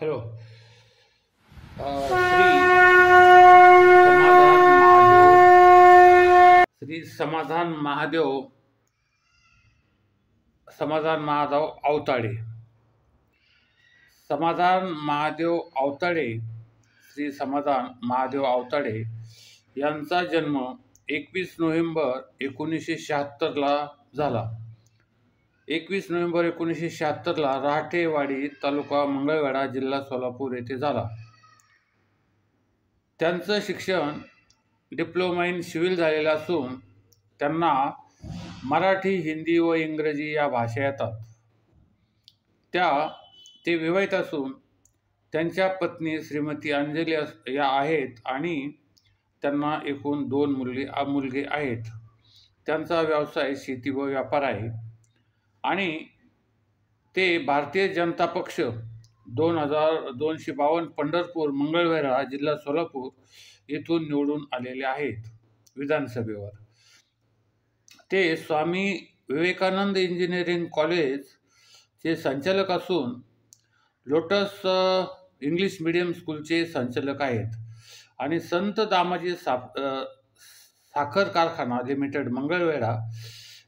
Hello. Shri समाधान महादेव अवताडे. श्री समाधान महादेव अवताडे यांचा जन्म 21 नोव्हेंबर 1976 झाला. 21 नोव्हेंबर 1976 राठेवाडी, तालुका मंगळवेढा, जिल्हा सोलापूर येथे झाला. त्यांचं शिक्षण डिप्लोमा इन सिव्हिल झालेलं असून त्यांना मराठी, हिंदी व इंग्रजी या भाषा येतात. ते विवाहित असून त्यांच्या पत्नी श्रीमती अंजली या आहेत आणि त्यांना एकूण 2 मुलगे आहेत. त्यांचा व्यवसाय शेती व व्यापार आहे आणि ते भारतीय जनता पक्ष 252 पंढरपूर, मंगळवेढा, जिल्हा सोलापूर येथून निवडून आलेले आहेत विधानसभेवर. ते स्वामी विवेकानंद इंजिनिअरिंग कॉलेजचे संचालक असून लोटस इंग्लिश मीडियम स्कूलचे संचालक आहेत आणि संत दामाजी साखर कारखाना लिमिटेड, मंगळवेढा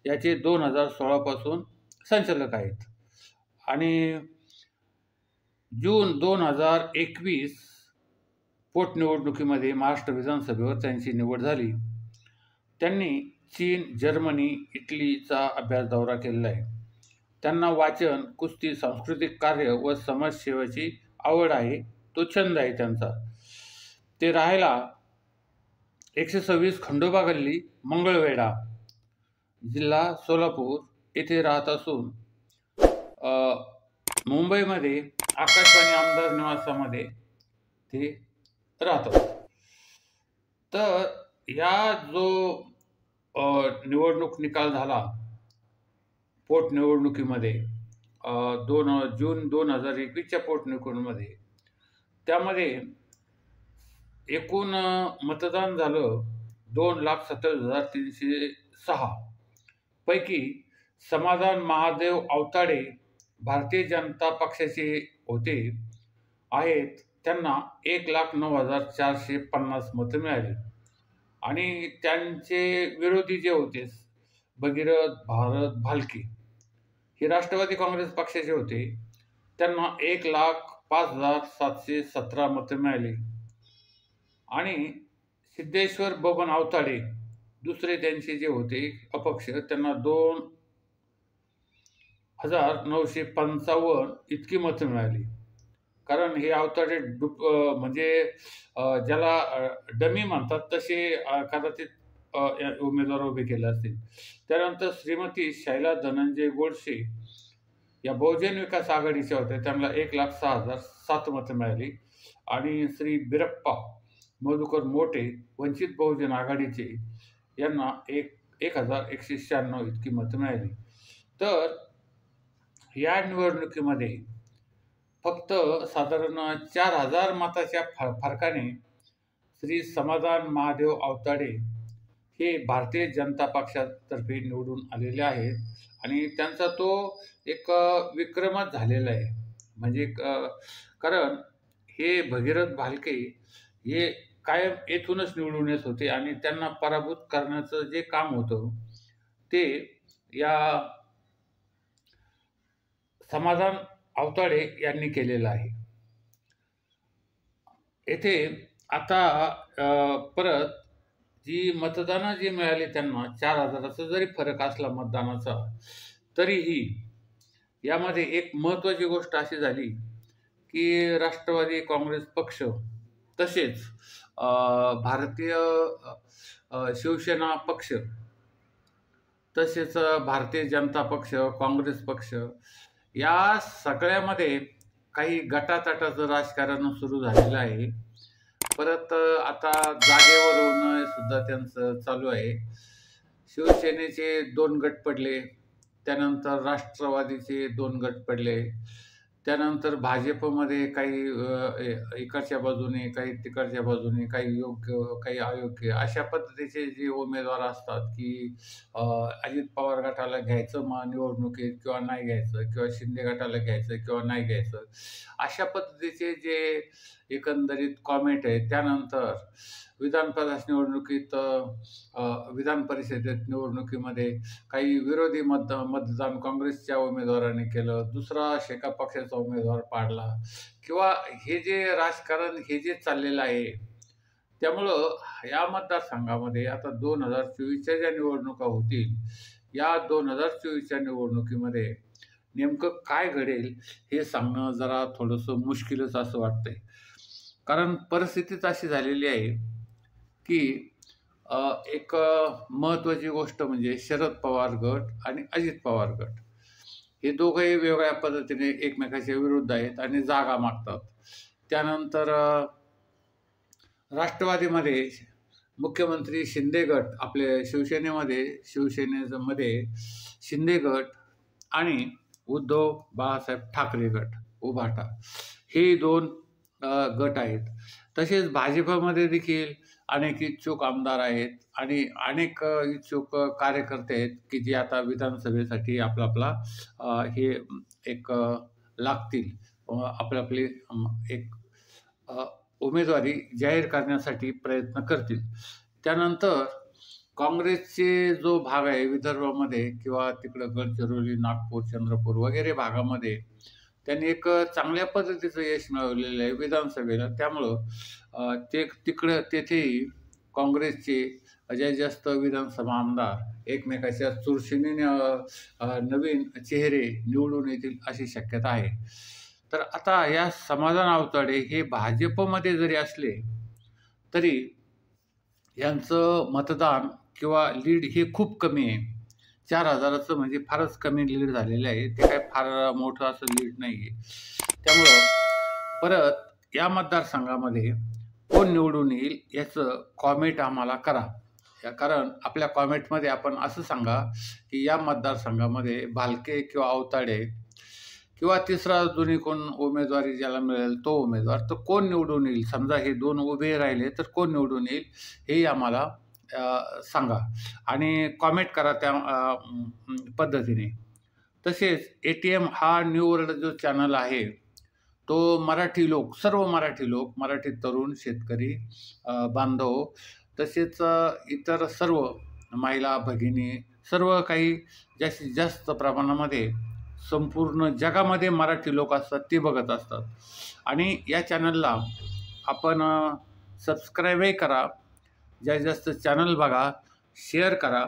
याचे 2016 पासून संचालक आहेत. आणि जून 2021 पोटनिवडणुकीमध्ये महाराष्ट्र विधानसभेवर त्यांची निवड झाली. त्यांनी चीन, जर्मनी, इटलीचा अभ्यास दौरा केलेला आहे. त्यांना वाचन, कुस्ती, सांस्कृतिक कार्य व समाजसेवेची आवड आहे. तो छंद आहे त्यांचा. ते राहायला 126 खंडोबा गल्ली, मंगळवेढा, जिल्हा सोलापूर येथे राहत असून मुंबईमध्ये आकाशवाणी आमदार निवासामध्ये ते राहतात. तर या जो निवडणूक निकाल झाला पोटनिवडणुकीमध्ये जून 2021च्या पोटनिवडणुकीमध्ये, त्यामध्ये एकूण मतदान झालं 2,27,306 पैकी समाधान महादेव अवताडे भारतीय जनता पक्षाचे आहेत. त्यांना 1,09,450 मतं मिळाली आणि त्यांचे विरोधी जे होते भगीरथ भारत भालके हे राष्ट्रवादी काँग्रेस पक्षाचे होते. त्यांना 1,05,717 मतं मिळाली आणि सिद्धेश्वर बबन अवताडे दुसरे त्यांचे जे होते अपक्ष, त्यांना 2,955 इतकी मतं मिळाली. कारण हे अवताडे म्हणजे ज्याला डमी म्हणतात तसे कदाचित उमेदवार उभे केले असतील. त्यानंतर श्रीमती शैला धनंजय गोडसे या बहुजन विकास आघाडीच्या होत्या. त्यांना 1,06,007 मतं मिळाली आणि श्री बिरप्पा मधुकर मोटे वंचित बहुजन आघाडीचे यांना 1,196 इतकी मतं मिळाली. तर या निवडणुकीमध्ये फक्त साधारण 4,000 मताच्या फरकाने श्री समाधान महादेव अवताडे हे भारतीय जनता पक्षातर्फे निवडून आलेले आहेत आणि त्यांचा तो एक विक्रमच झालेला आहे. म्हणजे कारण हे भगीरथ भालके हे कायम येथूनच निवडून येत होते आणि त्यांना पराभूत करण्याचं जे काम होतं ते या समाधान अवताडे यांनी केलेलं आहे. येथे आता परत जी मतदानं जी मिळाली त्यांना 4,000चा जरी फरक असला मतदानाचा, तरीही यामध्ये एक महत्त्वाची गोष्ट अशी झाली की राष्ट्रवादी काँग्रेस पक्ष तसेच भारतीय शिवसेना पक्ष तसेच भारतीय जनता पक्ष, काँग्रेस पक्ष या सगळ्यामध्ये काही गटातटाचं राजकारण सुरू झालेलं आहे. परत आता जागेवर होणं सुद्धा त्यांचं चालू आहे. शिवसेनेचे 2 गट पडले, त्यानंतर राष्ट्रवादीचे 2 गट पडले, त्यानंतर भाजपमध्ये काही इकडच्या बाजूने, काही तिकडच्या बाजूने, काही योग्य, काही अयोग्य अशा पद्धतीचे जे उमेदवार असतात, की अजित पवार गटाला घ्यायचं निवडणुकीत किंवा नाही घ्यायचं किंवा शिंदे गटाला घ्यायचं किंवा नाही घ्यायचं. अशा पद्धतीचे जे एकंदरीत कॉमेंट आहे. त्यानंतर विधान परिषदेत निवडणुकीमध्ये काही विरोधी मतदान काँग्रेसच्या उमेदवाराने केलं, दुसरा एका पक्षाचा उमेदवार पाडला किंवा हे जे राजकारण हे जे चाललेलं आहे, त्यामुळं या मतदारसंघामध्ये आता 2024च्या ज्या निवडणुका होतील, या 2024च्या निवडणुकीमध्ये नेमकं काय घडेल हे सांगणं जरा थोडंसं मुश्किलच असं वाटतंय. कारण परिस्थितीच अशी झालेली आहे, की एक महत्त्वाची गोष्ट म्हणजे शरद पवार गट आणि अजित पवार गट हे दोघंही वेगळ्या पद्धतीने एकमेकांच्या विरुद्ध आहेत आणि जागा मागतात. त्यानंतर राष्ट्रवादीमध्ये मुख्यमंत्री शिंदे गट, आपले शिवसेनेमध्ये शिंदे गट आणि उद्धव बाळासाहेब ठाकरे गट, उभाटा, हे 2 गट आहेत. तसेच भाजपमध्ये देखील अनेक इच्छुक आमदार आहेत आणि अनेक इच्छुक कार्यकर्ते आहेत, की जे आता विधानसभेसाठी आपला हे एक लागतील, आपली एक उमेदवारी जाहीर करण्यासाठी प्रयत्न करतील. त्यानंतर काँग्रेसचे जो भाग आहे विदर्भामध्ये किंवा तिकडं गडचिरोली, नागपूर, चंद्रपूर वगैरे भागामध्ये त्यांनी एक चांगल्या पद्धतीचं यश मिळवलेलं आहे विधानसभेला. त्यामुळं तेथेही काँग्रेसचे जास्त विधानसभा आमदार एकमेकाच्या चुरशीने नवीन चेहरे निवडून येतील अशी शक्यता आहे. तर आता या समाधान आवताडे हे भाजपमध्ये जरी असले तरी यांचं मतदान किंवा लीड हे खूप कमी आहे. 4,000चं म्हणजे फारच कमी लीड झालेलं आहे. ते काय फार मोठं असं लीड नाही आहे. त्यामुळं परत या मतदारसंघामध्ये कोण निवडून येईल याचं कॉमेंट आम्हाला करा. कारण आपल्या कॉमेंटमध्ये आपण असं सांगा, की या मतदारसंघामध्ये भालके किंवा आवताडे किंवा तिसरा दोन्ही कोण उमेदवारी ज्याला मिळेल तो उमेदवार, तर कोण निवडून येईल. समजा हे 2 उभे राहिले तर कोण निवडून येईल हे आम्हाला सांगा आणि कॉमेंट करा त्या पद्धतीने. तसेच ATM हा न्यू वर्ल्ड जो चॅनल आहे तो सर्व मराठी लोक, मराठी तरुण, शेतकरी बांधव, तसेच इतर सर्व महिला भगिनी, सर्व काही जास्तीत जास्त प्रमाणामध्ये संपूर्ण जगामध्ये मराठी लोक असतात ते बघत असतात आणि या चॅनलला आपण सबस्क्राईबही करा. जास्तीत जास्त चॅनल बघा, शेअर करा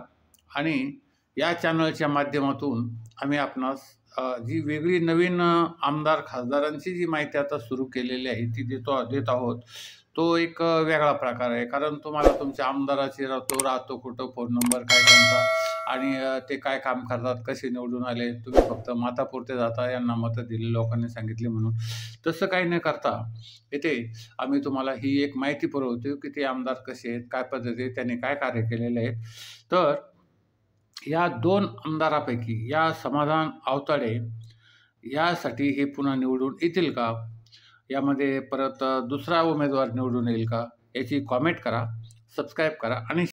आणि या चॅनलच्या माध्यमातून आम्ही आपणास जी वेगळी नवीन आमदार खासदारांची जी माहिती आता सुरू केलेली आहे ती देत आहोत. तो एक वेगळा प्रकार आहे. कारण तुम्हाला तुमच्या आमदाराची राहतो कुठं, फोन नंबर काय त्यांचा आणि ते काय काम करतात, कसे निवडून आले, तुम्ही फक्त मतापुरते जाता, यांना मतं दिली लोकांनी सांगितली म्हणून. तसं काही न करता इथे आम्ही तुम्हाला ही एक माहिती पुरवतो, की ते आमदार कसे आहेत, काय पद्धती, त्यांनी काय कार्य केलेले आहेत. तर या 2 आमदारापैकी या समाधान आवताडे यासाठी हे पुन्हा निवडून येतील का? यामध्ये परत दुसरा उमेदवार निवडून येईल का? याची कॉमेंट करा, सबस्क्राईब करा आणि